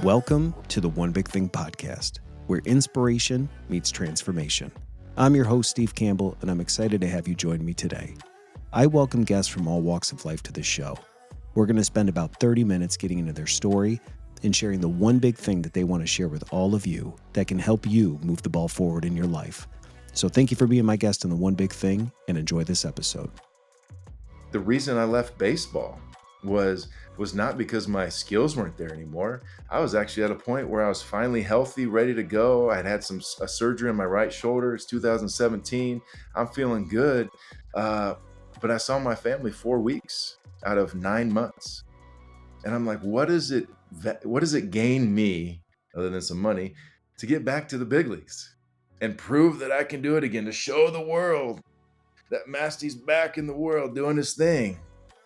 Welcome to the One Big Thing podcast, where inspiration meets transformation. I'm your host, Steve Campbell, and I'm excited to have you join me today. I welcome guests from all walks of life to this show. We're going to spend about 30 minutes getting into their story and sharing the one big thing that they want to share with all of you that can help you move the ball forward in your life. So thank you for being my guest on the One Big Thing, and enjoy this episode. The reason I left baseball was not because my skills weren't there anymore. I was actually at a point where I was finally healthy, ready to go. I had a surgery on my right shoulder. It's 2017. I'm feeling good. But I saw my family 4 weeks out of 9 months. And I'm like, what does it gain me, other than some money, to get back to the big leagues and prove that I can do it again, to show the world that Masty's back in the world doing his thing,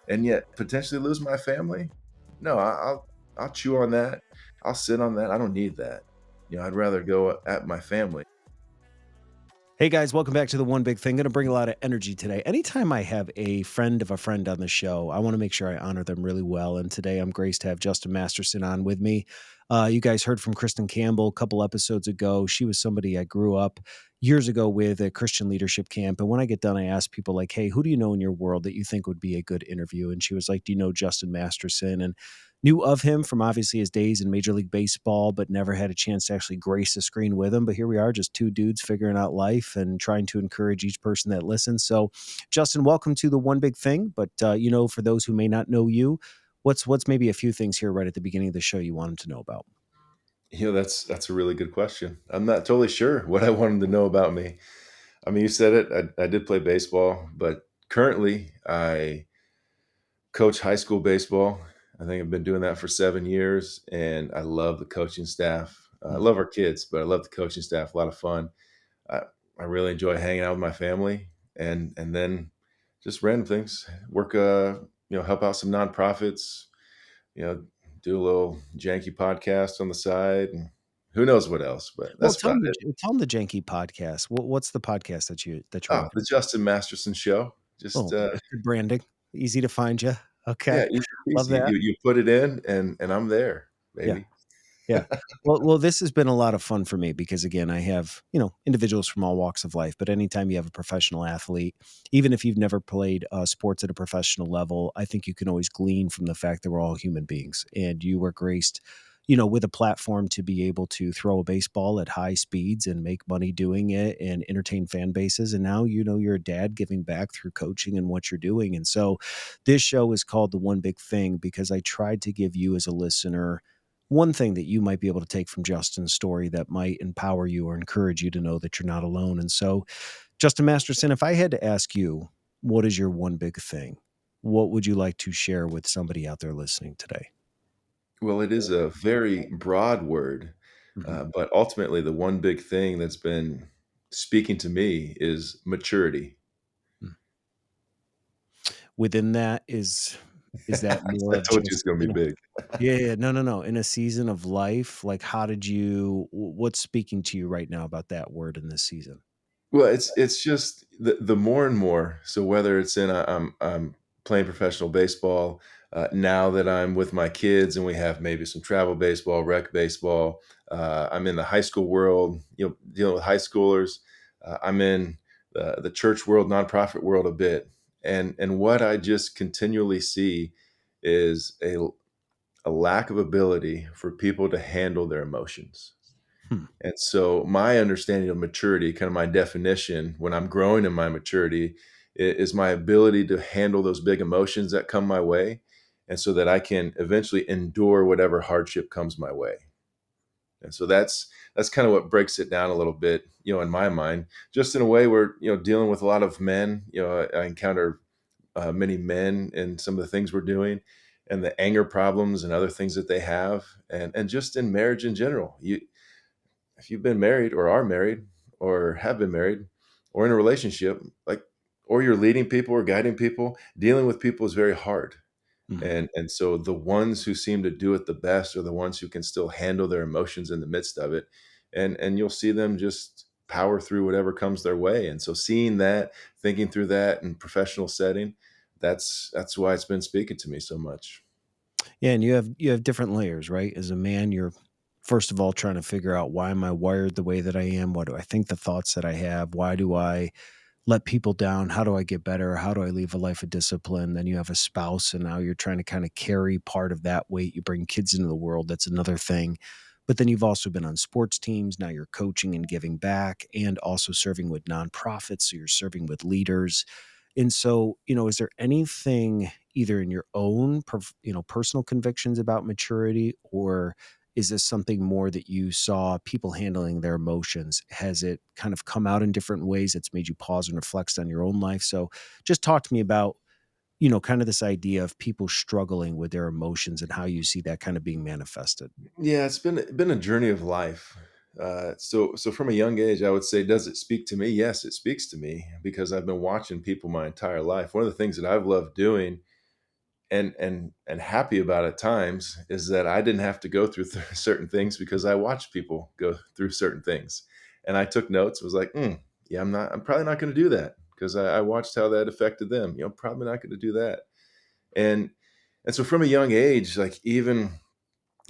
and yet potentially lose my family? No, I'll chew on that. I'll sit on that. I don't need that. I'd rather go at my family. Hey guys, welcome back to the One Big Thing. Going to bring a lot of energy today. Anytime I have a friend of a friend on the show, I want to make sure I honor them really well. And today I'm graced to have Justin Masterson on with me. You guys heard from Kristen Campbell a couple episodes ago. She was somebody I grew up years ago with at Christian Leadership Camp. And when I get done, I ask people like, hey, who do you know in your world that you think would be a good interview? And she was like, do you know Justin Masterson? And knew of him from obviously his days in Major League Baseball, but never had a chance to actually grace the screen with him. But here we are, just two dudes figuring out life and trying to encourage each person that listens. So, Justin, welcome to the One Big Thing. But, for those who may not know you, what's maybe a few things here right at the beginning of the show you want them to know about? That's a really good question. I'm not totally sure what I want them to know about me. I mean, you said it. I did play baseball, but currently I coach high school baseball. I think I've been doing that for 7 years, and I love the coaching staff. I love our kids, but I love the coaching staff. A lot of fun. I, I really enjoy hanging out with my family, and then just random things. Work, help out some nonprofits. Do a little janky podcast on the side, and who knows what else. But Well, that's about it. tell them the Janky podcast. What's the podcast that you're Oh, working the Justin Masterson Show. Just on? Oh, that's good branding. Easy to find you. Okay. yeah, easy Love peasy. that. You put it in, and I'm there, Yeah. baby. Yeah. Well, this has been a lot of fun for me because again, I have, individuals from all walks of life, but anytime you have a professional athlete, even if you've never played sports at a professional level, I think you can always glean from the fact that we're all human beings and you were graced, with a platform to be able to throw a baseball at high speeds and make money doing it and entertain fan bases. And now, you're a dad giving back through coaching and what you're doing. And so this show is called The One Big Thing because I tried to give you as a listener one thing that you might be able to take from Justin's story that might empower you or encourage you to know that you're not alone. And so, Justin Masterson, if I had to ask you, what is your one big thing? What would you like to share with somebody out there listening today? Well, it is a very broad word, Mhm. but ultimately, the one big thing that's been speaking to me is maturity. Mm. Within that is that more I of told you it's just, going to be big. yeah, no. In a season of life, like how did you, what's speaking to you right now about that word in this season? Well, it's just the more and more. So whether it's I'm playing professional baseball now that I'm with my kids and we have maybe some travel baseball, rec baseball. I'm in the high school world, dealing with high schoolers. I'm in the church world, nonprofit world a bit, and what I just continually see is a lack of ability for people to handle their emotions. Hmm. And so my understanding of maturity, kind of my definition when I'm growing in my maturity, is my ability to handle those big emotions that come my way. And so that I can eventually endure whatever hardship comes my way. And so that's kind of what breaks it down a little bit, in my mind, just in a way where, dealing with a lot of men, I encounter many men and some of the things we're doing and the anger problems and other things that they have. And just in marriage in general, if you've been married or are married or have been married or in a relationship, or you're leading people or guiding people, dealing with people is very hard. Mhm. And so the ones who seem to do it the best are the ones who can still handle their emotions in the midst of it. And you'll see them just power through whatever comes their way. And so seeing that, thinking through that in professional setting, that's why it's been speaking to me so much. Yeah, and you have different layers, right? As a man, you're first of all, trying to figure out why am I wired the way that I am? What do I think the thoughts that I have? Why do I let people down? How do I get better? How do I live a life of discipline? Then you have a spouse, and now you're trying to kind of carry part of that weight. You bring kids into the world. That's another thing. But then you've also been on sports teams. Now you're coaching and giving back and also serving with nonprofits. So you're serving with leaders. And so, is there anything either in your own, personal convictions about maturity, or is this something more that you saw people handling their emotions? Has it kind of come out in different ways that's made you pause and reflect on your own life? So just talk to me about, kind of this idea of people struggling with their emotions and how you see that kind of being manifested. Yeah, it's been a journey of life. So from a young age, I would say, does it speak to me? Yes, it speaks to me because I've been watching people my entire life. One of the things that I've loved doing and happy about at times is that I didn't have to go through certain things because I watched people go through certain things, and I took notes. Was like, yeah, I'm probably not going to do that because I watched how that affected them. Probably not going to do that, and so from a young age, like even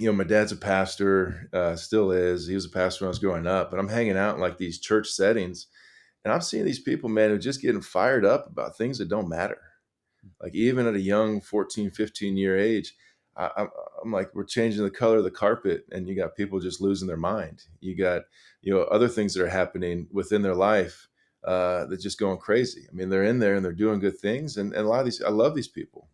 my dad's a pastor, still is. He was a pastor when I was growing up, but I'm hanging out in like these church settings, and I'm seeing these people, man, who are just getting fired up about things that don't matter. Like even at a young 14, 15-year age, I'm like, we're changing the color of the carpet, and you got people just losing their mind. You got other things that are happening within their life that's just going crazy. I mean, they're in there and they're doing good things, and a lot of these, I love these people,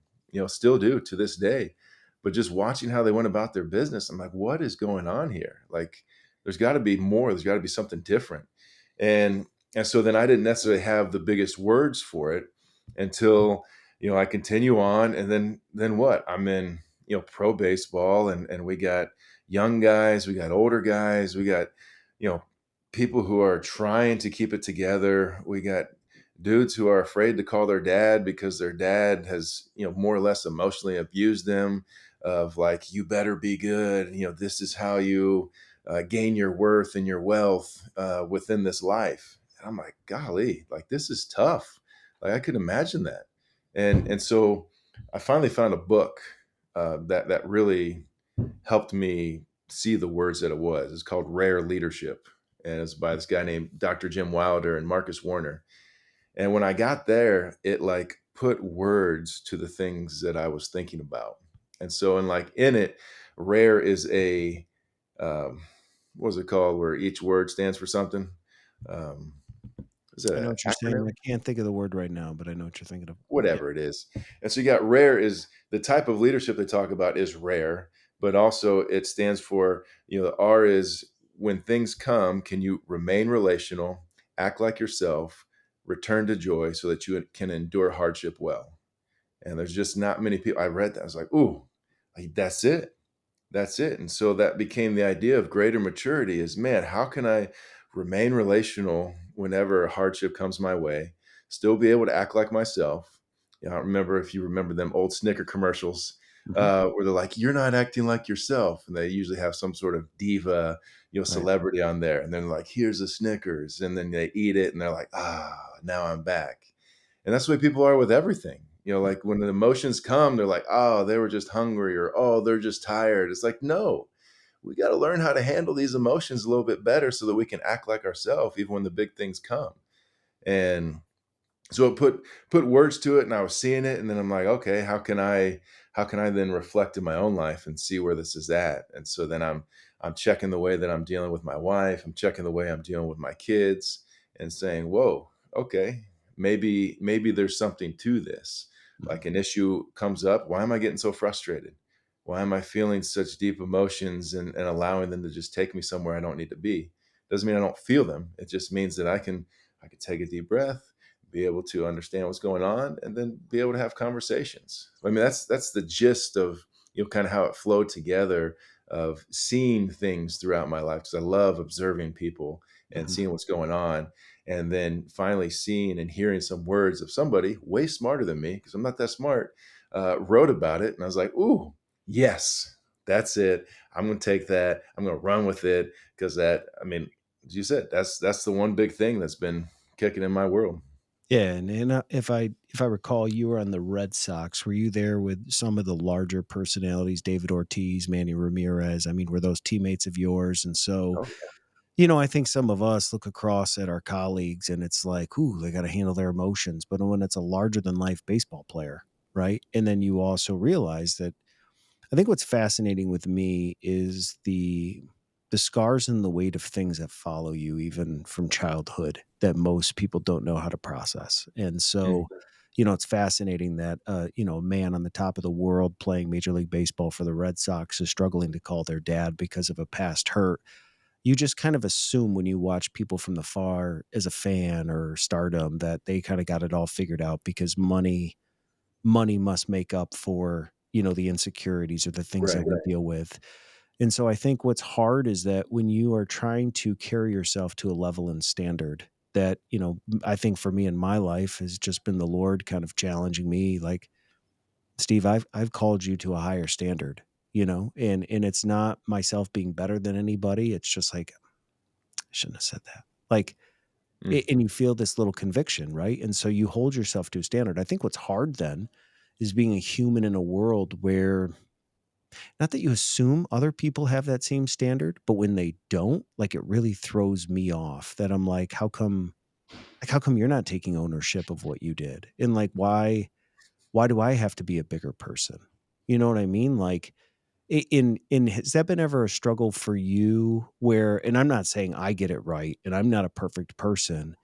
still do to this day. But just watching how they went about their business, I'm like, what is going on here? Like, there's got to be more. There's got to be something different. And so then I didn't necessarily have the biggest words for it until I continue on, and then what? I'm in, pro baseball, and we got young guys, we got older guys, we got, you know, people who are trying to keep it together. We got dudes who are afraid to call their dad because their dad has, more or less emotionally abused them of like, you better be good. This is how you gain your worth and your wealth within this life. And I'm like, golly, like this is tough. Like I could imagine that. And so I finally found a book that really helped me see the words that it was. It's called Rare Leadership, and it's by this guy named Dr. Jim Wilder and Marcus Warner. And when I got there, it like put words to the things that I was thinking about. And so, in it, rare is a what was it called? Where each word stands for something. Um, is it I know an what you're saying. acronym? I can't think of the word right now, but I know what you're thinking of. Yeah. Whatever it is. And so you got rare is the type of leadership they talk about is rare, but also it stands for, the R is when things come, can you remain relational, act like yourself, return to joy so that you can endure hardship well. And there's just not many people. I read that. I was like, ooh, that's it. That's it. And so that became the idea of greater maturity is, man, how can I remain relational whenever a hardship comes my way, still be able to act like myself? I don't remember if you remember them old Snicker commercials Mhm. where they're like, you're not acting like yourself. And they usually have some sort of diva, Right. celebrity on there. And then like, here's a Snickers. And then they eat it and they're like, now I'm back. And that's the way people are with everything. Like when the emotions come, they're like, oh, they were just hungry or, oh, they're just tired. It's like, no, we got to learn how to handle these emotions a little bit better so that we can act like ourselves even when the big things come. And so it put words to it, and I was seeing it, and then I'm like, okay, how can I then reflect in my own life and see where this is at? And so then I'm checking the way that I'm dealing with my wife, I'm checking the way I'm dealing with my kids, and saying, whoa, okay, maybe there's something to this. Mhm. Like an issue comes up, why am I getting so frustrated? Why am I feeling such deep emotions and allowing them to just take me somewhere I don't need to be? Doesn't mean I don't feel them. It just means that I can take a deep breath, be able to understand what's going on, and then be able to have conversations. I mean, that's the gist of kind of how it flowed together of seeing things throughout my life because I love observing people and Mhm. seeing what's going on, and then finally seeing and hearing some words of somebody way smarter than me because I'm not that smart wrote about it, and I was like, ooh, yes, that's it. I'm going to take that. I'm going to run with it because that. I mean, as you said, that's the one big thing that's been kicking in my world. Yeah, and if I recall, you were on the Red Sox. Were you there with some of the larger personalities, David Ortiz, Manny Ramirez? I mean, were those teammates of yours? And so, Oh, I think some of us look across at our colleagues and it's like, ooh, they got to handle their emotions. But when it's a larger than life baseball player, right? And then you also realize that I think what's fascinating with me is the scars and the weight of things that follow you even from childhood that most people don't know how to process. And mhm. so, it's fascinating that a man on the top of the world playing Major League Baseball for the Red Sox is struggling to call their dad because of a past hurt. You just kind of assume when you watch people from the far as a fan or stardom that they kind of got it all figured out because money must make up for, the insecurities or the things that Right. we deal with. And so I think what's hard is that when you are trying to carry yourself to a level and standard that, I think for me in my life has just been the Lord kind of challenging me like, Steve, I've called you to a higher standard, and it's not myself being better than anybody. It's just like, I shouldn't have said that. Like, Mm. and you feel this little conviction, right? And so you hold yourself to a standard. I think what's hard then is being a human in a world where not that you assume other people have that same standard, but when they don't, like it really throws me off that I'm like how come you're not taking ownership of what you did? And like why do I have to be a bigger person? You know what I mean? Like in has that been ever a struggle for you where and I'm not saying I get it right and I'm not a perfect person,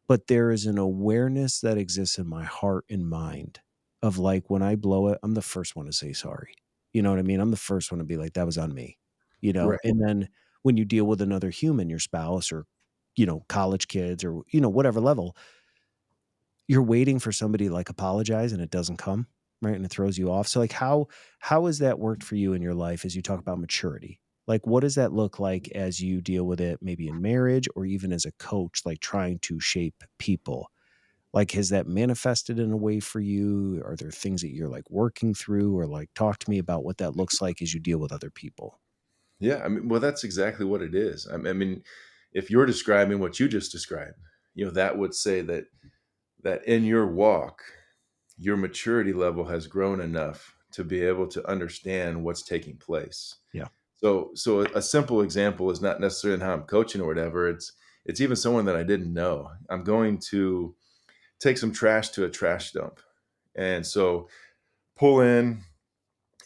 but there is an awareness that exists in my heart and mind of like when I blow it, I'm the first one to say sorry. You know what I mean? I'm the first one to be like, that was on me. Right. And then when you deal with another human, your spouse or, college kids or, whatever level, you're waiting for somebody to like apologize and it doesn't come. Right. And it throws you off. So like how has that worked for you in your life as you talk about maturity? Like what does that look like as you deal with it maybe in marriage or even as a coach, like trying to shape people? Like, has that manifested in a way for you? Are there things that you're, like, working through or, like, talk to me about what that looks like as you deal with other people? Yeah, I mean, well, that's exactly what it is. I mean, if you're describing what you just described, that would say that in your walk, your maturity level has grown enough to be able to understand what's taking place. Yeah. So a simple example is not necessarily in how I'm coaching or whatever. It's even someone that I didn't know. I'm going to take some trash to a trash dump, and so pull in,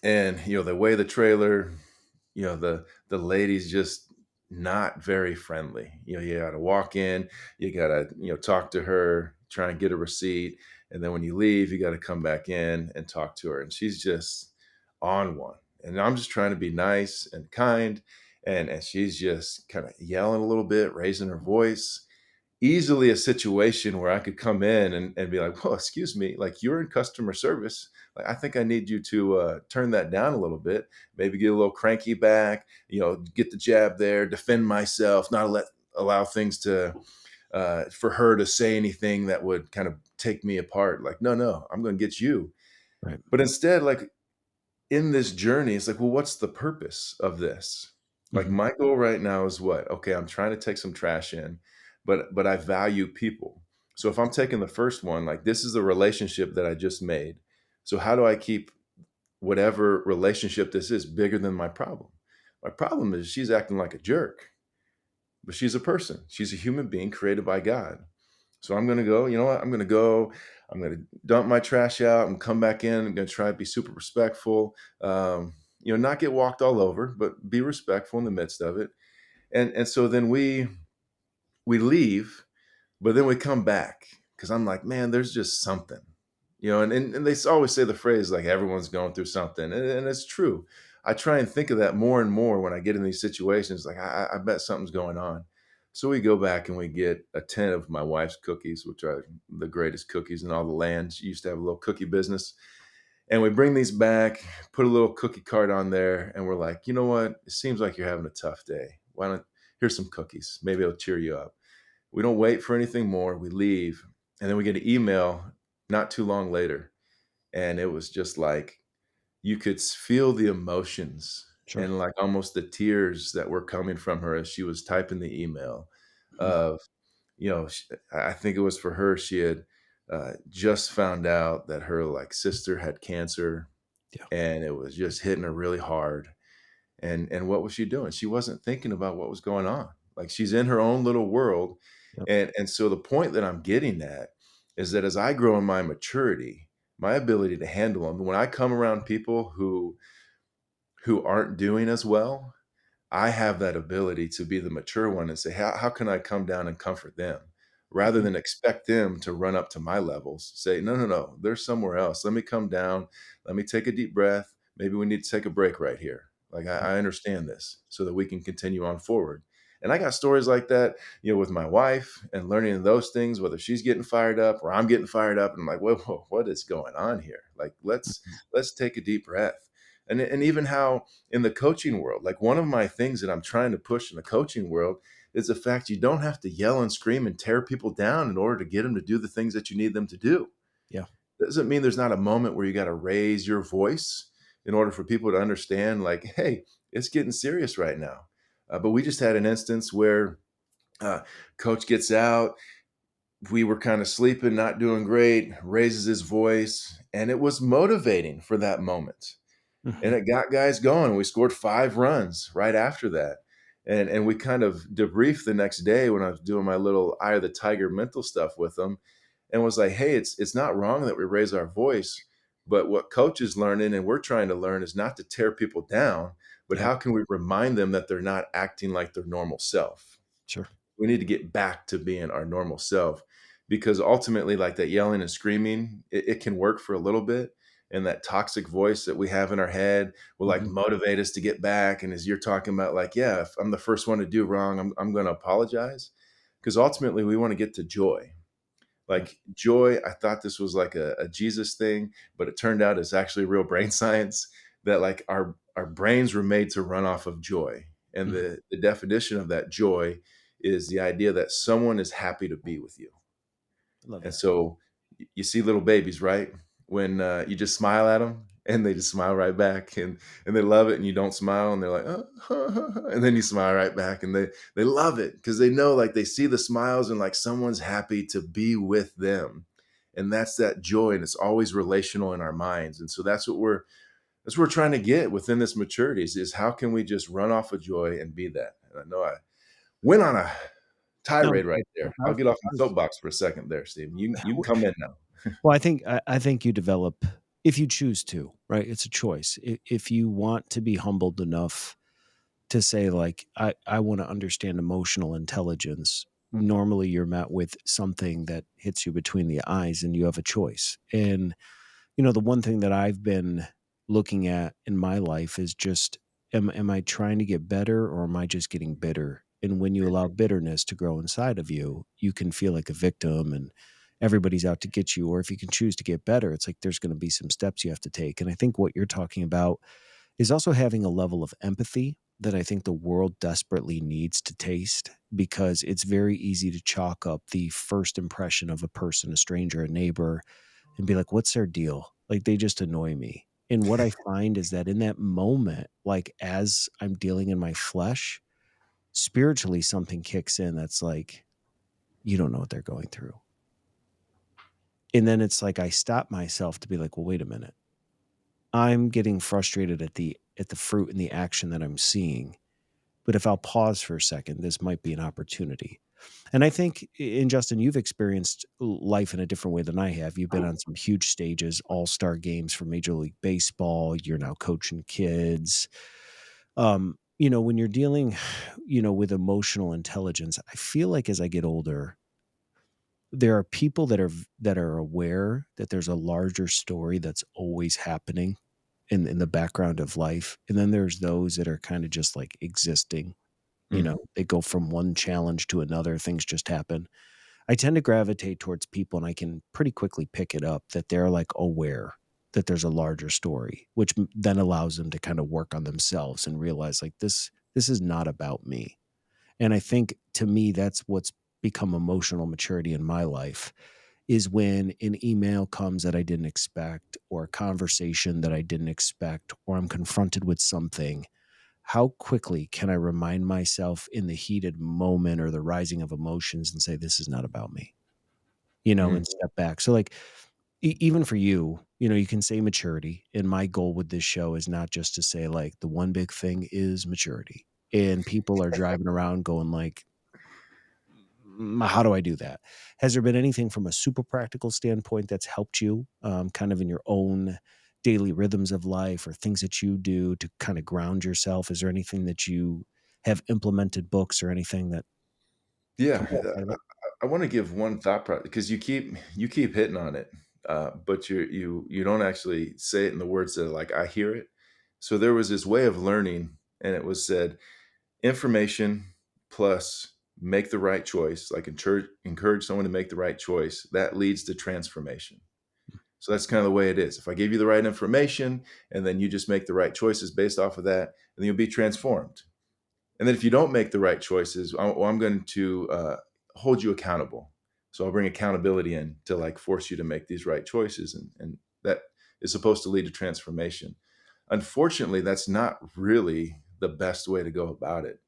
and they weigh the trailer. The lady's just not very friendly. You got to walk in, you got to talk to her, try and get a receipt, and then when you leave, you got to come back in and talk to her, and she's just on one. And I'm just trying to be nice and kind, and she's just kind of yelling a little bit, raising her voice, easily a situation where I could come in and be like, "Well, excuse me, like you're in customer service. Like I think I need you to turn that down a little bit. Maybe get a little cranky back. Get the jab there, defend myself, not allow things to for her to say anything that would kind of take me apart. Like, no, no, I'm going to get you. Right. But instead, like in this journey, it's like, well, what's the purpose of this? Like Mhm. my goal right now is what? Okay, I'm trying to take some trash in, but I value people. So if I'm taking the first one, like this is a relationship that I just made. So how do I keep whatever relationship this is bigger than my problem? My problem is she's acting like a jerk, but she's a person. She's a human being created by God. So I'm gonna go, you know what? I'm gonna dump my trash out and come back in. I'm gonna try to be super respectful. Not get walked all over, but be respectful in the midst of it. And so then we leave, but then we come back because I'm like, man, there's just something. And they always say the phrase like everyone's going through something. And it's true. I try and think of that more and more when I get in these situations. Like I bet something's going on. So we go back and we get a tin of my wife's cookies, which are the greatest cookies in all the land. She used to have a little cookie business. And we bring these back, put a little cookie card on there, and we're like, you know what? It seems like you're having a tough day. Why don't here's some cookies? Maybe it'll cheer you up. We don't wait for anything more. We leave, and then we get an email not too long later, and it was just like you could feel the emotions Sure. and like almost the tears that were coming from her as she was typing the email Mhm. of I think it was for her, she had just found out that her like sister had cancer, Yeah. and it was just hitting her really hard. And what was she doing? She wasn't thinking about what was going on. Like, she's in her own little world. Yep. And so the point that I'm getting at is that as I grow in my maturity, my ability to handle them, when I come around people who aren't doing as well, I have that ability to be the mature one and say, how can I come down and comfort them? Rather Mhm. than expect them to run up to my levels, say, no, no, no, they're somewhere else. Let me come down. Let me take a deep breath. Maybe we need to take a break right here. Like, Yep. I understand this so that we can continue on forward. And I got stories like that, with my wife and learning those things, whether she's getting fired up or I'm getting fired up. And I'm like, whoa, whoa, what is going on here? Like, Mhm. let's take a deep breath. And even how in the coaching world, like one of my things that I'm trying to push in the coaching world is the fact you don't have to yell and scream and tear people down in order to get them to do the things that you need them to do. Yeah. Doesn't mean there's not a moment where you got to raise your voice in order for people to understand, like, hey, it's getting serious right now. But we just had an instance where uh, coach gets out. We were kind of sleeping, not doing great, raises his voice, and it was motivating for that moment, and Mhm. it got guys going. We scored 5 runs right after that, and we kind of debriefed the next day when I was doing my little Eye of the Tiger mental stuff with them, and was like, "Hey, it's not wrong that we raise our voice, but what coach is learning and we're trying to learn is not to tear people down, but Yep. how can we remind them that they're not acting like their normal self? Sure. We need to get back to being our normal self, because ultimately, like, that yelling and screaming, it can work for a little bit, and that toxic voice that we have in our head will like Mhm. motivate us to get back. And as you're talking about, like, yeah, if I'm the first one to do wrong, I'm going to apologize, because ultimately we want to get to joy. Yep. Like, joy, I thought this was like a Jesus thing, but it turned out it's actually real brain science, that like our brains were made to run off of joy. And Mhm. the definition of that joy is the idea that someone is happy to be with you. I love And that. so you see little babies, right? When you just smile at them and they just smile right back, and they love it, and you don't smile and they're like, and then you smile right back, and they love it because they know, like, they see the smiles and like someone's happy to be with them. And that's that joy, and it's always relational in our minds. And so that's what we're trying to get within this maturity is how can we just run off of joy and be that. And I know I went on a No, tirade right there. I I'll was get off I my was soapbox for a second there, Steve. You can come in now. well, I think you develop if you choose to, right? It's a choice. If you want to be humbled enough to say, like, I wanna understand emotional intelligence, normally you're met with something that hits you between the eyes and you have a choice. And the one thing that I've been looking at in my life is just am I trying to get better or am I just getting bitter? And when you allow bitterness to grow inside of you, you can feel like a victim and everybody's out to get you. Or if you can choose to get better, it's like there's going to be some steps you have to take. And I think what you're talking about is also having a level of empathy that I think the world desperately needs to taste because it's very easy to chalk up the first impression of a person, a stranger, a neighbor, and be like, "What's their deal? Like, they just annoy me." And what I find is that in that moment, like, as I'm dealing in my flesh, spiritually, something kicks in that's like, "You don't know what they're going through." And then it's like I stop myself to be like, "Well, wait a minute. I'm getting frustrated at the fruit and the action that I'm seeing. But if I'll pause for a second, this might be an opportunity." And I think, and Justin, you've experienced life in a different way than I have. You've been on some huge stages, all-star games for Major League Baseball. You're now coaching kids. When you're dealing, with emotional intelligence, I feel like as I get older, there are people that are aware that there's a larger story that's always happening in the background of life. And then there's those that are kind of just like existing. Mhm. They go from one challenge to another, things just happen. I tend to gravitate towards people, and I can pretty quickly pick it up that they're, like, aware that there's a larger story, which then allows them to kinda work on themselves and realize, like, this is not about me. And I think, to me, that's what's become emotional maturity in my life, is when an email comes that I didn't expect, or a conversation that I didn't expect, or I'm confronted with something. how quickly can I remind myself in the heated moment or the rising of emotions and say, "This is not about me," Mm. and step back. So, like, even for you, you can say maturity. And my goal with this show is not just to say, like, the one big thing is maturity. And people are driving around going, like, how do I do that? Has there been anything from a super practical standpoint that's helped you kind of in your own daily rhythms of life or things that you do to kind of ground yourself? Is there anything that you have implemented, books or anything that Yeah, comes outside of it? I wanna give one thought process because you keep hitting on it, but you don't actually say it in the words that, like, I hear it. So there was this way of learning, and it was said, "Information plus make the right choice," like, encourage someone to make the right choice, that leads to transformation. So that's kinda the way it is. If I give you the right information, and then you just make the right choices based off of that, then you'll be transformed. And then if you don't make the right choices, I'm going to hold you accountable. So I'll bring accountability in to like force you to make these right choices, and that is supposed to lead to transformation. Unfortunately, that's not really the best way to go about it.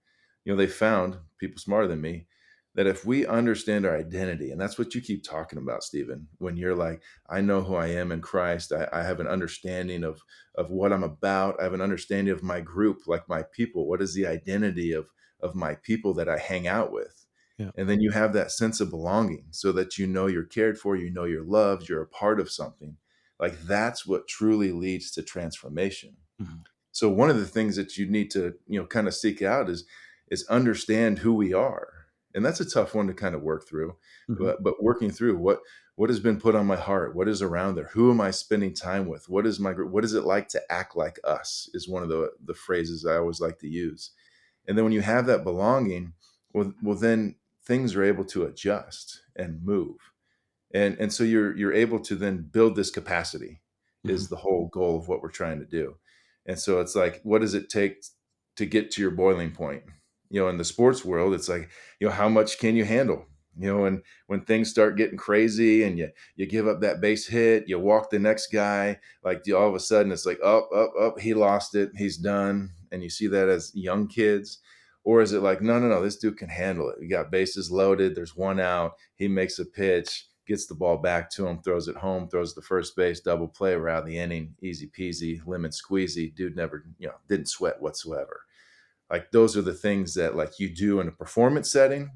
They found, people smarter than me, that if we understand our identity, and that's what you keep talking about, Stephen, when you're like, I know who I am in Christ. I have an understanding of what I'm about. I have an understanding of my group, like my people. What is the identity of my people that I hang out with? Yeah. And then you have that sense of belonging so that you know you're cared for, you know you're loved, you're a part of something. Like that's what truly leads to transformation. Mhm. So one of the things that you need to, kind of seek out is understand who we are. And that's a tough one to kind of work through. Mhm. But working through what has been put on my heart, what is around there, who am I spending time with, what is my group, what is it like to act like us, is one of the phrases I always like to use. And then when you have that belonging, well then things are able to adjust and move. And so you're able to then build this capacity, Mhm. is the whole goal of what we're trying to do. And so it's like, what does it take to get to your boiling point? In the sports world, it's like, how much can you handle? And when things start getting crazy and you give up that base hit, you walk the next guy, like all of a sudden it's like, he lost it, he's done. And you see that as young kids. Or is it like, no, no, no, this dude can handle it. We got bases loaded, there's one out, he makes a pitch, gets the ball back to him, throws it home, throws the first base, double play, we're out of the inning, easy peasy, lemon squeezy. Dude never, didn't sweat whatsoever. Like those are the things that like you do in a performance setting.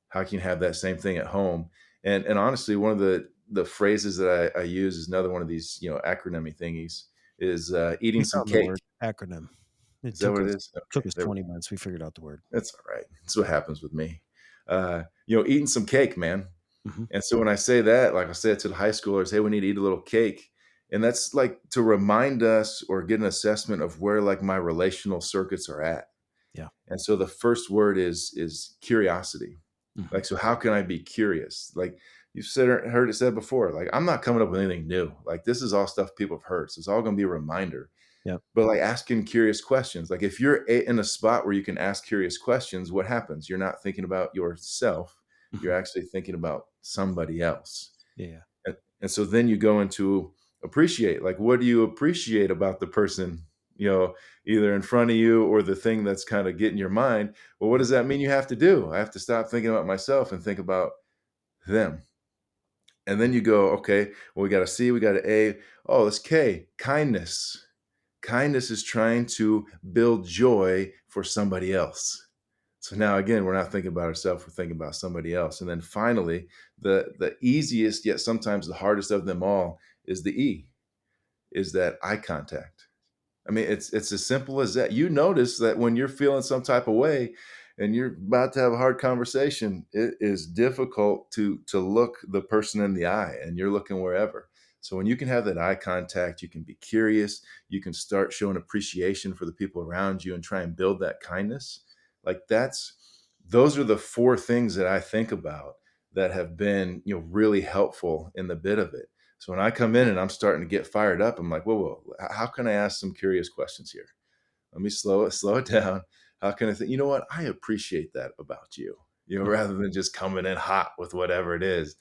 How can you have that same thing at home? And honestly, one of the phrases that I use is another one of these, acronymy thingies, is eating We some found the cake. word acronym. It Is that took what it us is? took Okay, us there we 20 go. minutes. We figured out the word. That's all right. That's what happens with me. Eating some cake, man. Mhm. And so when I say that, like I said to the high schoolers, hey, we need to eat a little cake. And that's like to remind us or get an assessment of where like my relational circuits are at. Yeah. And so the first word is curiosity. Mhm. Like, so how can I be curious? Like you've said, heard it said before, like I'm not coming up with anything new. Like this is all stuff people have heard. So it's all going to be a reminder. Yep. But like asking curious questions, like if you're in a spot where you can ask curious questions, what happens? You're not thinking about yourself. You're Mhm. actually thinking about somebody else. Yeah, yeah. And so then you go into appreciate, like, what do you appreciate about the person, you know, either in front of you or the thing that's kind of getting your mind? Well, what Mhm. does that mean you have to do? I have to stop thinking about myself and think about them. And then you go, okay, well, we got a C, we got an A. Oh, it's K, kindness. Kindness is trying to build joy for somebody else. So now again, we're not thinking about ourselves, we're thinking about somebody else. And then finally, the easiest yet sometimes the hardest of them all is the E, is that eye contact. I mean, it's as simple as that. You notice that when you're feeling some type of way and you're about to have a hard conversation, it is difficult to look the person in the eye and you're looking wherever. So when you can have that eye contact, you can be curious, you can start showing appreciation for the people around you and try and build that kindness. Like those are the four things that I think about that have been, really helpful in the bit of it. So when I come in and I'm starting to get fired up, I'm like, whoa, whoa, how can I ask some curious questions here? Let me slow it down. How can I think, you know what? I appreciate that about you, Mhm. rather than just coming in hot with whatever it is.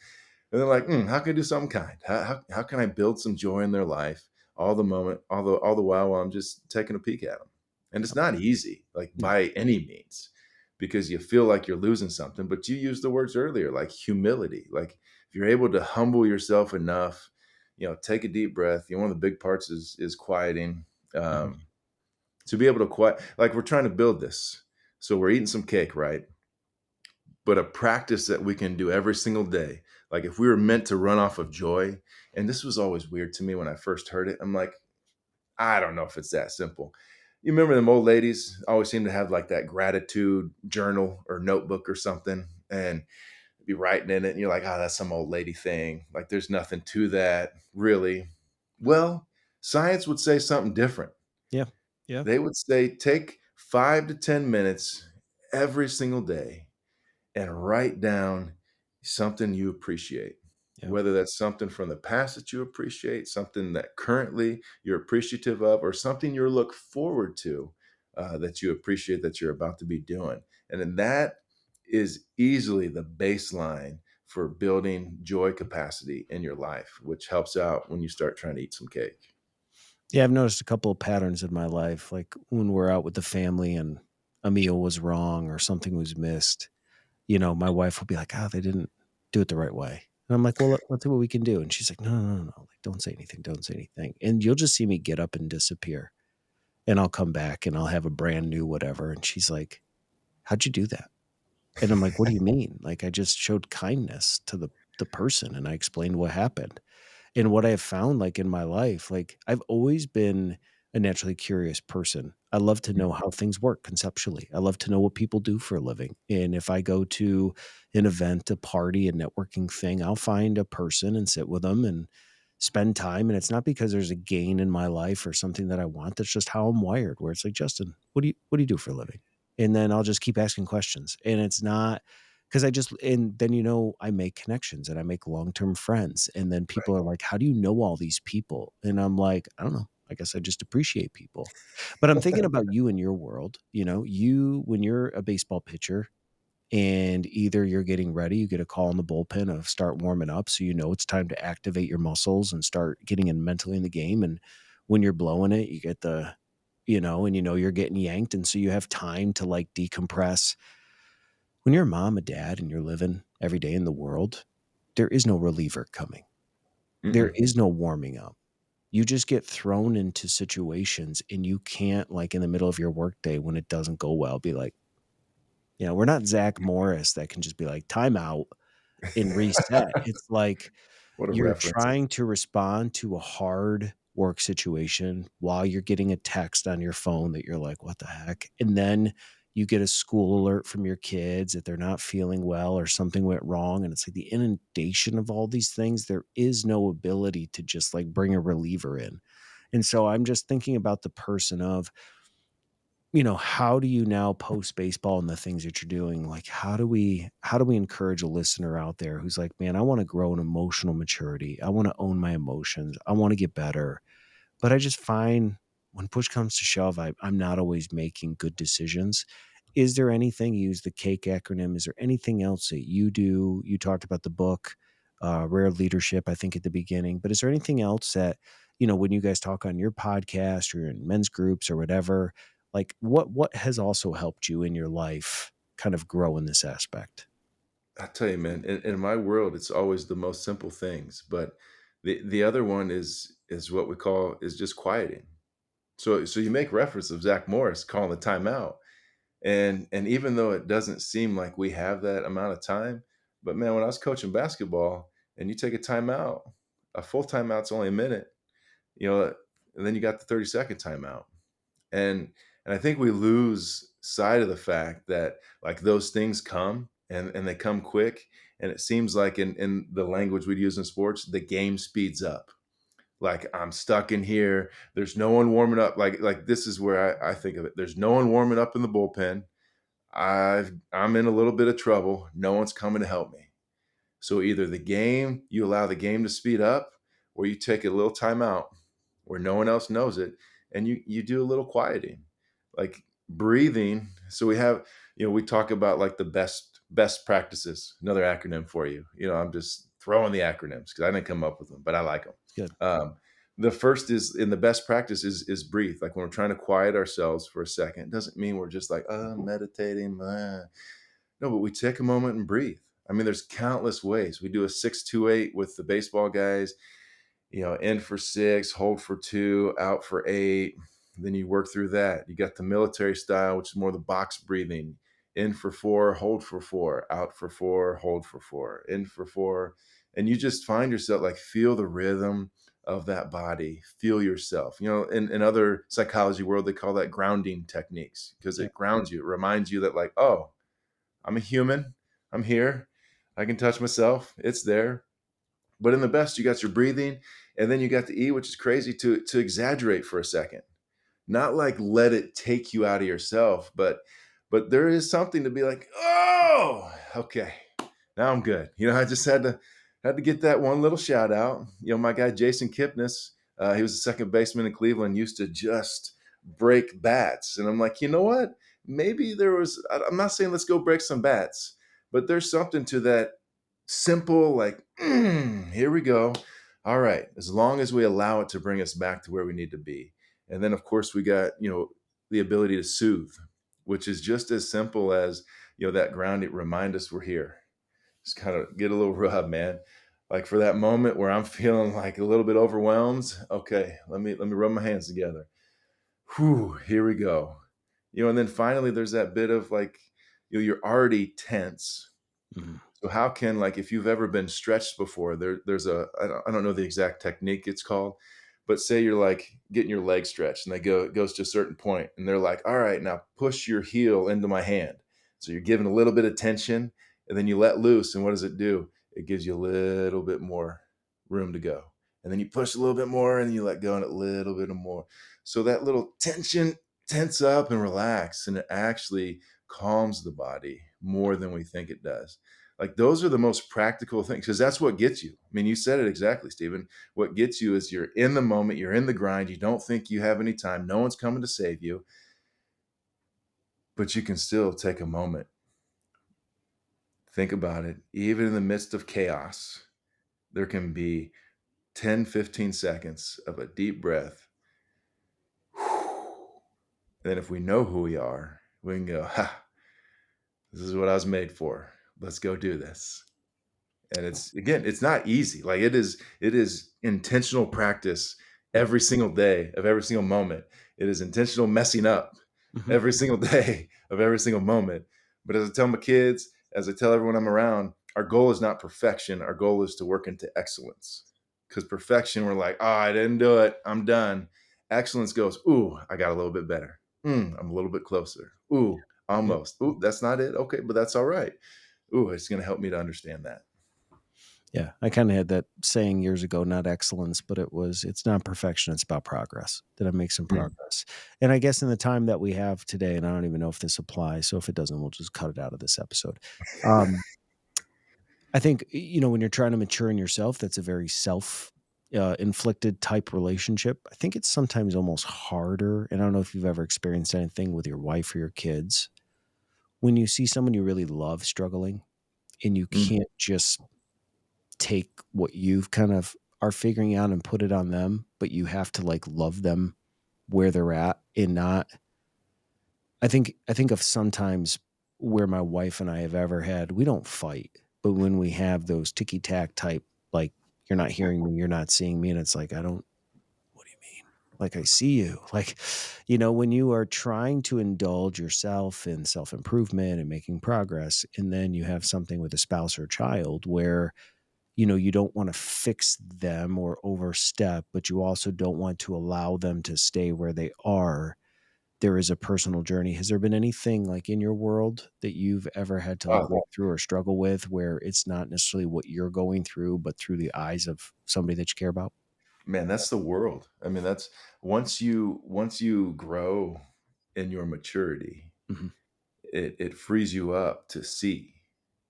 And they're like, how can I do something kind? How can I build some joy in their life all the moment, all the while I'm just taking a peek at them? And it's not easy, like, No. by any means, because you feel like you're losing something, but you used the words earlier, like humility. Like, if you're able to humble yourself enough, take a deep breath. One of the big parts is quieting, Mhm. um, to be able to quiet, like, we're trying to build this. So we're eating some cake, right? But a practice that we can do every single day. Like, if we were meant to run off of joy, and this was always weird to me when I first heard it. I'm like, I don't know if it's that simple. You remember them old ladies always seem to have like that gratitude journal or notebook or something, and be writing in it, and you're like, oh, that's some old lady thing. Like, there's nothing to that, really. Well, science would say something different. Yeah. Yeah. They would say take 5 to 10 minutes every single day and write down something you appreciate. Yeah. Whether that's something from the past that you appreciate, something that currently you're appreciative of, or something you look forward to, that you appreciate that you're about to be doing. And then that is easily the baseline for building joy capacity in your life, which helps out when you start trying to eat some cake. Yeah, I've noticed a couple of patterns in my life, like when we're out with the family and a meal was wrong or something was missed, my wife will be like, "Oh, they didn't do it the right way." And I'm like, "Well, let's see what we can do." And she's like, "No, no, no, no. Like, don't say anything. Don't say anything." And you'll just see me get up and disappear. And I'll come back and I'll have a brand new whatever. And she's like, "How'd you do that?" And I'm like, "What do you mean?" Like, I just showed kindness to the person and I explained what happened. And what I have found, like, in my life, like, I've always been a naturally curious person. I love to know how things work conceptually. I love to know what people do for a living. And if I go to an event, a party, a networking thing, I'll find a person and sit with them and spend time. And it's not because there's a gain in my life or something that I want. That's just how I'm wired, where it's like, Justin, what do you do for a living? And then I'll just keep asking questions. And it's not because and then, I make connections and I make long-term friends. And then people are like, how do you know all these people? And I'm like, I don't know. I guess I just appreciate people. But I'm thinking about you in your world, when you're a baseball pitcher and either you're getting ready, you get a call in the bullpen of start warming up. So, it's time to activate your muscles and start getting in mentally in the game. And when you're blowing it, you get and you're getting yanked. And so you have time to like decompress. When you're a mom, a dad, and you're living every day in the world, there is no reliever coming. There Mm-mm. is no warming up. You just get thrown into situations and you can't, like, in the middle of your workday when it doesn't go well, be like, we're not Zach Morris that can just be like, time out and reset. It's like What a you're reference. trying to respond to a hard work situation while you're getting a text on your phone that you're like, "What the heck?" And then you get a school alert from your kids that they're not feeling well or something went wrong, and it's like the inundation of all these things, there is no ability to just, like, bring a reliever in. And so I'm just thinking about the person of, how do you now post baseball and the things that you're doing? Like, how do we encourage a listener out there who's like, man, I want to grow an emotional maturity. I want to own my emotions. I want to get better. But I just find when push comes to shove, I'm not always making good decisions. Is there anything, you use the CAKE acronym, is there anything else that you do? You talked about the book, Rare Leadership, I think at the beginning, but is there anything else that, when you guys talk on your podcast or in men's groups or whatever, like what has also helped you in your life kind of grow in this aspect? I tell you, man, in my world, it's always the most simple things. But the other one is what we call is just quieting. So you make reference of Zach Morris calling the timeout, and even though it doesn't seem like we have that amount of time, but man, when I was coaching basketball, and you take a timeout, a full timeout's only a minute, you know, and then you got the 30-second timeout. And I think we lose sight of the fact that, like, those things come and they come quick, and it seems like in the language we'd use in sports, the game speeds up. Like, I'm stuck in here, there's no one warming up, like, this is where I think of it. There's no one warming up in the bullpen. I'm in a little bit of trouble, no one's coming to help me. So either you allow the game to speed up, or you take a little time out where no one else knows it, and you do a little quieting, like breathing. So we talk about like the best practices. Another acronym for you. I'm just throwing the acronyms because I didn't come up with them, but I like them. It's good. The first is in the best practice is breathe. Like when we're trying to quiet ourselves for a second, it doesn't mean we're just like, meditating. No, but we take a moment and breathe. I mean, there's countless ways. We do a 6-2-8 with the baseball guys, in for 6, hold for 2, out for 8. Then you work through that. You got the military style, which is more the box breathing. In for 4, hold for 4, out for 4, hold for 4, in for 4. And you just find yourself like feel the rhythm of that body, feel yourself. In other psychology world, they call that grounding techniques because Yeah. it grounds you. It reminds you that, like, oh, I'm a human. I'm here. I can touch myself. It's there. But in the best, you got your breathing, and then you got the E, which is crazy to exaggerate for a second. Not like let it take you out of yourself, but there is something to be like, oh, okay, now I'm good. I just had to get that one little shout out. My guy Jason Kipnis, he was a second baseman in Cleveland, used to just break bats, and I'm like, you know what? Maybe there was. I'm not saying let's go break some bats, but there's something to that simple, like, here we go. All right, as long as we allow it to bring us back to where we need to be. And then, of course, we got, the ability to soothe, which is just as simple as, that grounding, remind us we're here. Just kind of get a little rub, man. Like for that moment where I'm feeling like a little bit overwhelmed. Okay, let me rub my hands together. Whew, here we go. And then finally there's that bit of like, you're already tense. Mhm. So how can, like, if you've ever been stretched before, there's I don't know the exact technique it's called, but say you're like getting your leg stretched and it goes to a certain point and they're like, all right, now push your heel into my hand. So you're giving a little bit of tension and then you let loose. And what does it do? It gives you a little bit more room to go. And then you push a little bit more and you let go and a little bit more. So that little tension tense up and relax. And it actually calms the body more than we think it does. Like those are the most practical things because that's what gets you. I mean, you said it exactly, Stephen. What gets you is you're in the moment, you're in the grind, you don't think you have any time, no one's coming to save you, but you can still take a moment. Think about it. Even in the midst of chaos, there can be 10, 15 seconds of a deep breath. And then if we know who we are, we can go, ha, this is what I was made for. Let's go do this. And it's, again, it's not easy. Like it is intentional practice Yeah. every single day of every single moment. It is intentional messing up Mhm. every single day of every single moment. But as I tell my kids, as I tell everyone I'm around, our goal is not perfection. Our goal is to work into excellence. Because perfection, we're like, oh, I didn't do it, I'm done. Excellence goes, ooh, I got a little bit better. I'm a little bit closer. Ooh, Yep. almost. Ooh, that's not it. Okay, but that's all right. Ooh, it's going to help me to understand that. Yeah, I kinda had that saying years ago, not excellence, but it's not perfection, it's about progress. Did I make some Mm. progress? And I guess in the time that we have today, and I don't even know if this applies, so if it doesn't, we'll just cut it out of this episode. Um, I think, when you're trying to mature in yourself, that's a very inflicted type relationship. I think it's sometimes almost harder, and I don't know if you've ever experienced anything with your wife or your kids, when you see someone you really love struggling and you Mm. can't just take what you've kind of are figuring out and put it on them, but you have to like love them where they're at and not. I think of sometimes where my wife and I have ever had, we don't fight, but when we have those ticky tack type, like you're not hearing me, you're not seeing me, and it's like, I don't, what do you mean? Like I see you. Like, when you are trying to indulge yourself in self improvement and making progress, and then you have something with a spouse or child where you don't want to fix them or overstep, but you also don't want to allow them to stay where they are. There is a personal journey. Has there been anything like in your world that you've ever had to like Oh, work through or struggle with where it's not necessarily what you're going through, but through the eyes of somebody that you care about? man, that's the world. I mean, that's once you grow in your maturity, Hmm. it frees you up to see,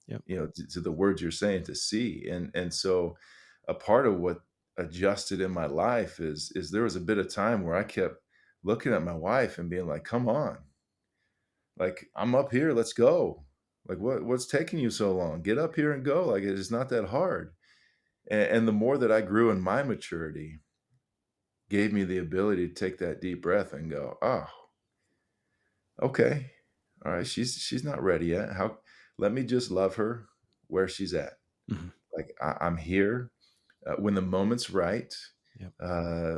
Yep. to the words you're saying to see. And so a part of what adjusted in my life is there was a bit of time where I kept looking at my wife and being like, come on, like I'm up here, let's go. Like what's taking you so long? Get up here and go. Like it is not that hard. And the more that I grew in my maturity, gave me the ability to take that deep breath and go, "Oh, okay. All right, she's not ready yet. How let me just love her where she's at. Mhm. Like I'm here. When the moment's right, Yep.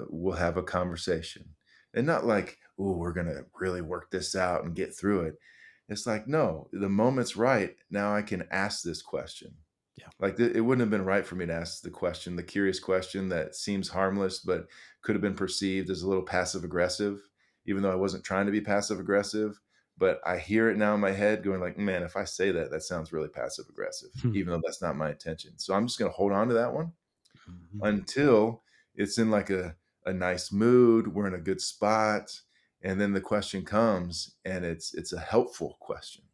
we'll have a conversation, and not like, oh, we're gonna really work this out and get through it. It's like, no, the moment's right. Now I can ask this question. Yeah. Like it wouldn't have been right for me to ask the question, the curious question that seems harmless, but could have been perceived as a little passive aggressive, even though I wasn't trying to be passive aggressive. But I hear it now in my head going like, man, if I say that, that sounds really passive aggressive, Hmm. even though that's not my intention. So I'm just going to hold on to that one Mhm. until it's in like a nice mood, we're in a good spot, and then the question comes and it's a helpful question.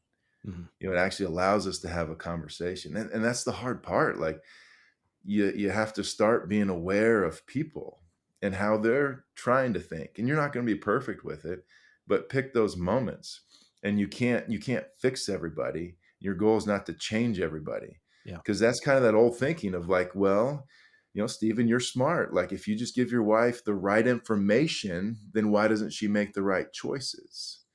Mhm. It actually allows us to have a conversation. And that's the hard part. Like you have to start being aware of people and how they're trying to think. And you're not going to be perfect with it, but pick those moments. And you can't fix everybody. Your goal is not to change everybody. Yeah. Because that's kind of that old thinking of like, well, Stephen, you're smart. Like if you just give your wife the right information, then why doesn't she make the right choices?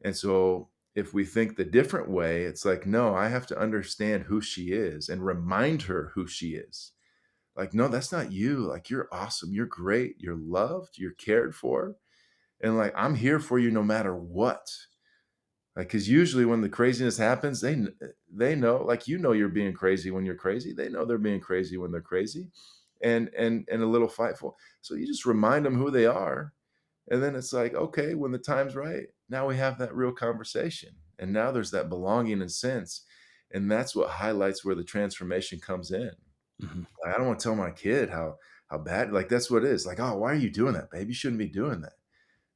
And so if we think the different way, it's like, no, I have to understand who she is and remind her who she is. Like, no, that's not you. Like, you're awesome. You're great. You're loved. You're cared for. And like, I'm here for you no matter what. Like, because usually when the craziness happens, they know, like, you're being crazy when you're crazy. They know they're being crazy when they're crazy, and a little fightful. So you just remind them who they are, and then it's like, okay, when the time's right, now we have that real conversation. And now there's that belonging and sense. And that's what highlights where the transformation comes in. Mhm. I don't want to tell my kid how bad, like that's what it is. Like, oh, why are you doing that, babe? You shouldn't be doing that.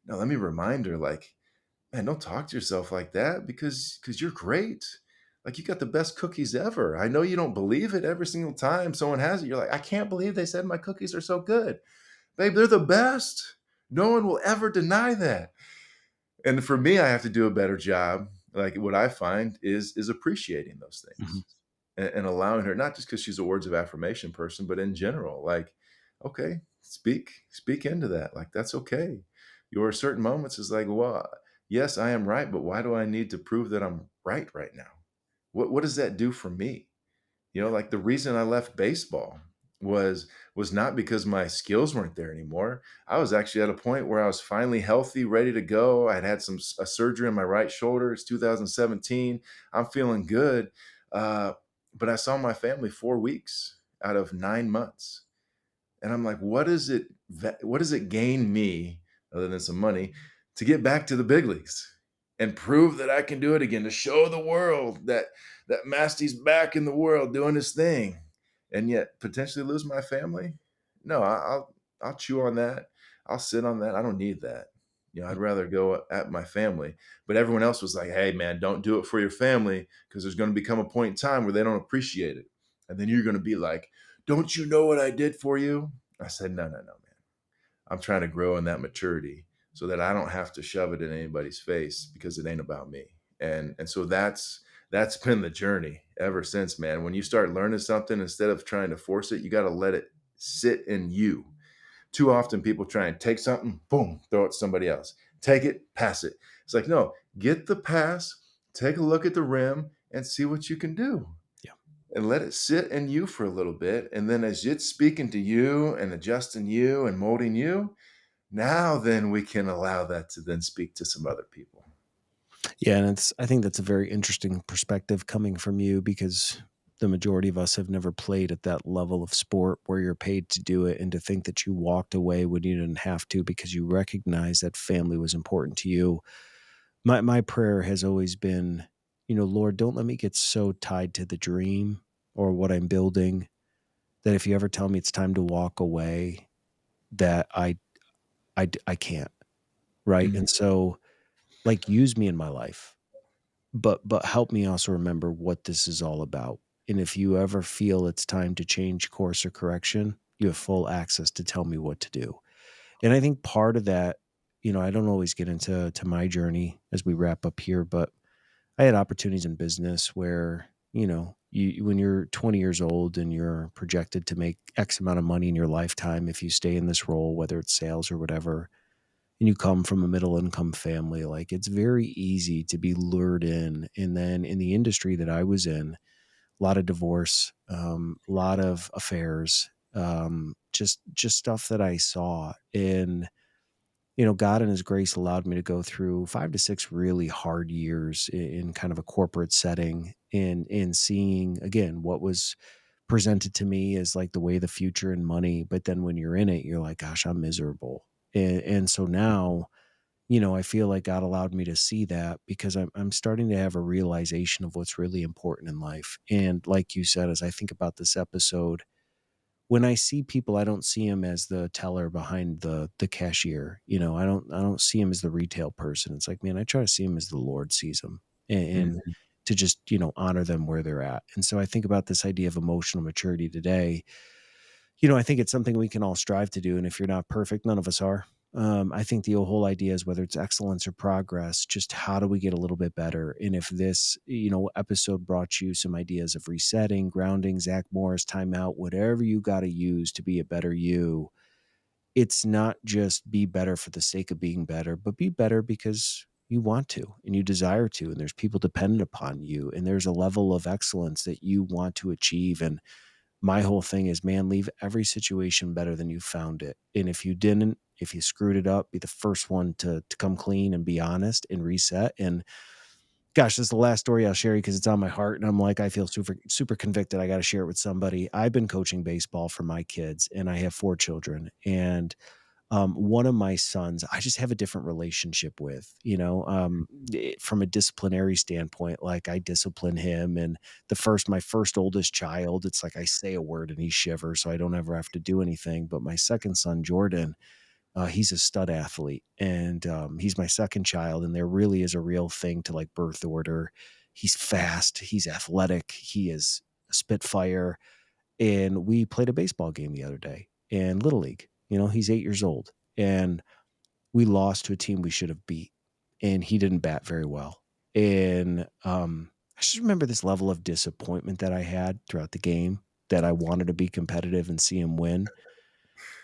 No, let me remind her, like, man, don't talk to yourself like that because you're great. Like you got the best cookies ever. I know you don't believe it every single time someone has it. You're like, I can't believe they said my cookies are so good. Babe, they're the best. No one will ever deny that. And for me, I have to do a better job. Like what I find is appreciating those Mhm. things and allowing her, not just because she's a words of affirmation person, but in general, like, okay, speak into that. Like that's okay. Your certain moments is like, well, yes, I am right, but why do I need to prove that I'm right now? What does that do for me? Yeah. Like the reason I left baseball was not because my skills weren't there anymore. I was actually at a point where I was finally healthy, ready to go. I'd had a surgery on my right shoulder. It's 2017. I'm feeling good. Uh, but I saw my family 4 weeks out of 9 months. And I'm like, what does it gain me other than some money to get back to the big leagues and prove that I can do it again, to show the world that Masty's back in the world doing his thing, and yet potentially lose my family? No, I'll chew on that. I'll sit on that. I don't need that. Mm. I'd rather go at my family. But everyone else was like, hey man, don't do it for your family because there's going to become a point in time where they don't appreciate it. And then you're going to be like, don't you know what I did for you? I said, no, no, no, man. I'm trying to grow in that maturity so that I don't have to shove it in anybody's face because it ain't about me. And so that's been the journey ever since, man. When you start learning something, instead of trying to force it, you got to let it sit in you. Too often people try and take something, boom, throw it to somebody else. Take it, pass it. It's like, no, get the pass, take a look at the rim and see what you can do Yeah. and let it sit in you for a little bit. And then as it's speaking to you and adjusting you and molding you, now then we can allow that to then speak to some other people. Yeah, and I think that's a very interesting perspective coming from you because the majority of us have never played at that level of sport where you're paid to do it, and to think that you walked away when you didn't have to because you recognized that family was important to you. My prayer has always been, Lord, don't let me get so tied to the dream or what I'm building that if you ever tell me it's time to walk away, that I can't, right? Mhm. And so, like, use me in my life, but help me also remember what this is all about. And if you ever feel it's time to change course or correction, you have full access to tell me what to do. And I think part of that, I don't always get into my journey as we wrap up here, but I had opportunities in business where, when you're 20 years old and you're projected to make X amount of money in your lifetime if you stay in this role, whether it's sales or whatever, and you come from a middle income family, like it's very easy to be lured in. And then in the industry that I was in, a lot of divorce, a lot of affairs, just stuff that I saw. And God in His grace allowed me to go through 5 to 6 really hard years in kind of a corporate setting, and in seeing again what was presented to me as like the way of the future and money. But then when you're in it, you're like, gosh, I'm miserable. And so now, I feel like God allowed me to see that because I'm starting to have a realization of what's really important in life. And like you said, as I think about this episode, when I see people, I don't see him as the teller behind the cashier. I don't see him as the retail person. It's like, man, I try to see him as the Lord sees him, and Mhm. to just, honor them where they're at. And so I think about this idea of emotional maturity today. I think it's something we can all strive to do. And if you're not perfect, none of us are. I think the whole idea is whether it's excellence or progress, just how do we get a little bit better? And if this, episode brought you some ideas of resetting, grounding, Zach Morris, timeout, whatever you got to use to be a better you, it's not just be better for the sake of being better, but be better because you want to and you desire to. And there's people dependent upon you. And there's a level of excellence that you want to achieve. And my whole thing is, man, leave every situation better than you found it. And if you didn't, if you screwed it up, be the first one to come clean and be honest and reset. And gosh, this is the last story I'll share because it's on my heart. And I'm like, I feel super, super convicted. I got to share it with somebody. I've been coaching baseball for my kids, and I have 4 children. And one of my sons, I just have a different relationship with, from a disciplinary standpoint. Like I discipline him, and my first oldest child, it's like I say a word and he shivers, so I don't ever have to do anything. But my second son, Jordan, he's a stud athlete, and he's my second child, and there really is a real thing to like birth order. He's fast, he's athletic, he is a spitfire. And we played a baseball game the other day in Little League. He's 8 years old, and we lost to a team we should have beat, and he didn't bat very well. And I just remember this level of disappointment that I had throughout the game, that I wanted to be competitive and see him win.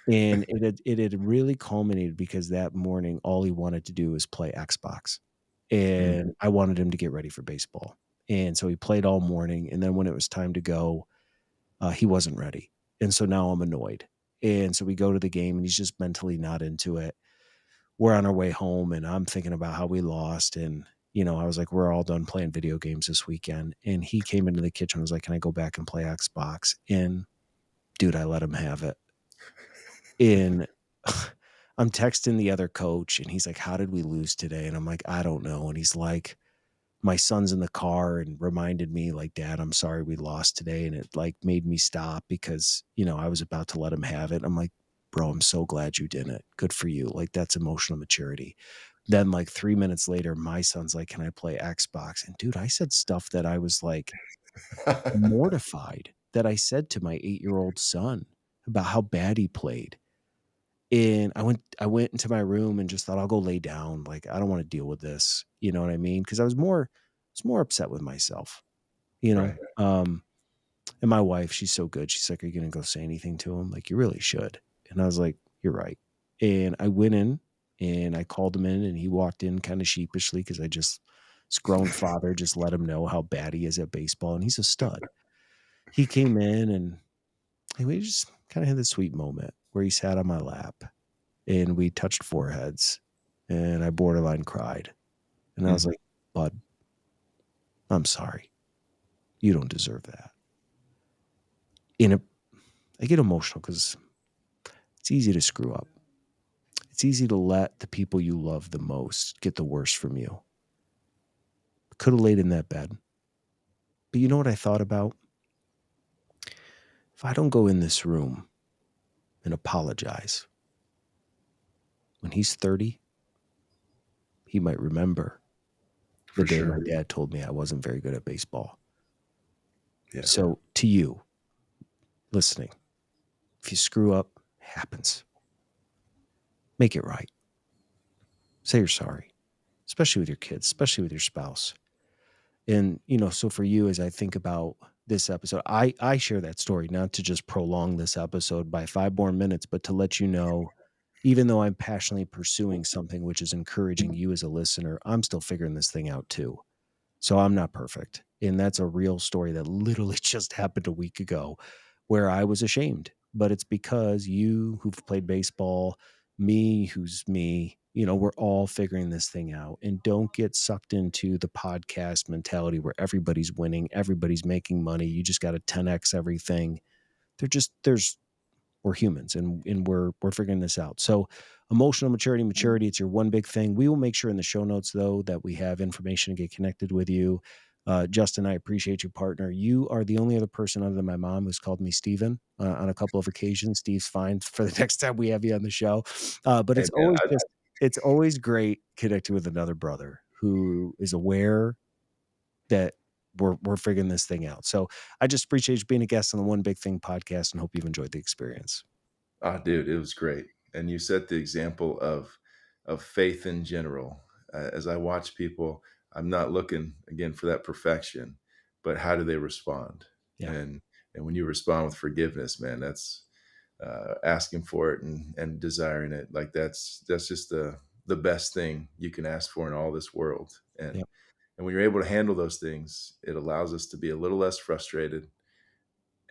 And it had really culminated because that morning, all he wanted to do was play Xbox, Mm. and I wanted him to get ready for baseball. And so he played all morning, and then when it was time to go, he wasn't ready. And so now I'm annoyed. And so we go to the game, and he's just mentally not into it. We're on our way home, and I'm thinking about how we lost. And, I was like, we're all done playing video games this weekend. And he came into the kitchen and was like, can I go back and play Xbox? And dude, I let him have it. And I'm texting the other coach, and he's like, how did we lose today? And I'm like, I don't know. And he's like, my son's in the car and reminded me, like, dad, I'm sorry we lost today. And it like made me stop because, I was about to let him have it. I'm like, bro, I'm so glad you didn't. Good for you. Like, that's emotional maturity. Then like 3 minutes later, my son's like, can I play Xbox? And dude, I said stuff that I was like mortified that I said to my 8-year old son about how bad he played. And I went into my room and just thought, I'll go lay down. Like, I don't want to deal with this. You know what I mean? Because I was more upset with myself, you know? Right. And my wife, she's so good. She's like, are you gonna go say anything to him? Like, you really should. And I was like, you're right. And I went in and I called him in, and he walked in kind of sheepishly because this grown father just let him know how bad he is at baseball, and he's a stud. He came in, and we just kind of had this sweet moment where he sat on my lap, and we touched foreheads, and I borderline cried. And I was Mhm. like, bud, I'm sorry. You don't deserve that. And I get emotional because it's easy to screw up. It's easy to let the people you love the most get the worst from you. Could have laid in that bed. But you know what I thought about? If I don't go in this room and apologize, when he's 30, he might remember the For day my sure. dad told me I wasn't very good at baseball. Yeah. So, to you listening, if you screw up, it happens. Make it right. Say you're sorry, especially with your kids, especially with your spouse. And, so for you, as I think about this episode. I share that story not to just prolong this episode by 5 more minutes, but to let you know, even though I'm passionately pursuing something which is encouraging you as a listener, I'm still figuring this thing out too. So I'm not perfect. And that's a real story that literally just happened a week ago where I was ashamed. But it's because you who've played baseball, me who's me, we're all figuring this thing out. And don't get sucked into the podcast mentality where everybody's winning, everybody's making money. You just got to 10x everything. There's we're humans, and we're figuring this out. So emotional maturity, it's your one big thing. We will make sure in the show notes though that we have information to get connected with you. Justin, I appreciate you, partner. You are the only other person other than my mom who's called me Steven on a couple of occasions. Steve's fine for the next time we have you on the show. But Hey, man, it's always great connecting with another brother who is aware that we're figuring this thing out. So I just appreciate you being a guest on the One Big Thing podcast and hope you've enjoyed the experience. dude, it was great. And you set the example of faith in general. As I watch people, I'm not looking again for that perfection, but how do they respond? Yeah. And and when you respond with forgiveness, man, that's asking for it and desiring it. Like that's just the best thing you can ask for in all this world. Yeah. And when you're able to handle those things, it allows us to be a little less frustrated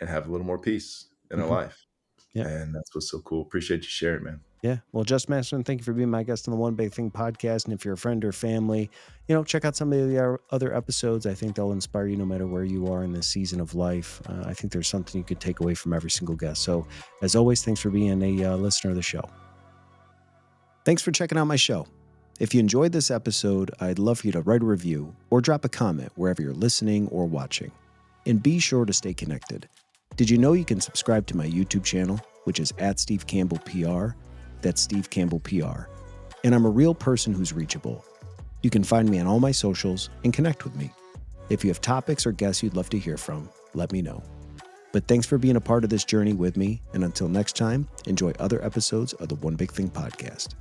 and have a little more peace in our Mhm. life. Yeah. And that's what's so cool. Appreciate you sharing, man. Yeah. Well, Justin Masterson, thank you for being my guest on the One Big Thing podcast. And if you're a friend or family, check out some of the other episodes. I think they'll inspire you no matter where you are in this season of life. I think there's something you could take away from every single guest. So, as always, thanks for being a listener of the show. Thanks for checking out my show. If you enjoyed this episode, I'd love for you to write a review or drop a comment wherever you're listening or watching. And be sure to stay connected. Did you know you can subscribe to my YouTube channel, which is at Steve Campbell PR? That's Steve Campbell PR. And I'm a real person who's reachable. You can find me on all my socials and connect with me. If you have topics or guests you'd love to hear from, let me know. But thanks for being a part of this journey with me. And until next time, enjoy other episodes of the One Big Thing podcast.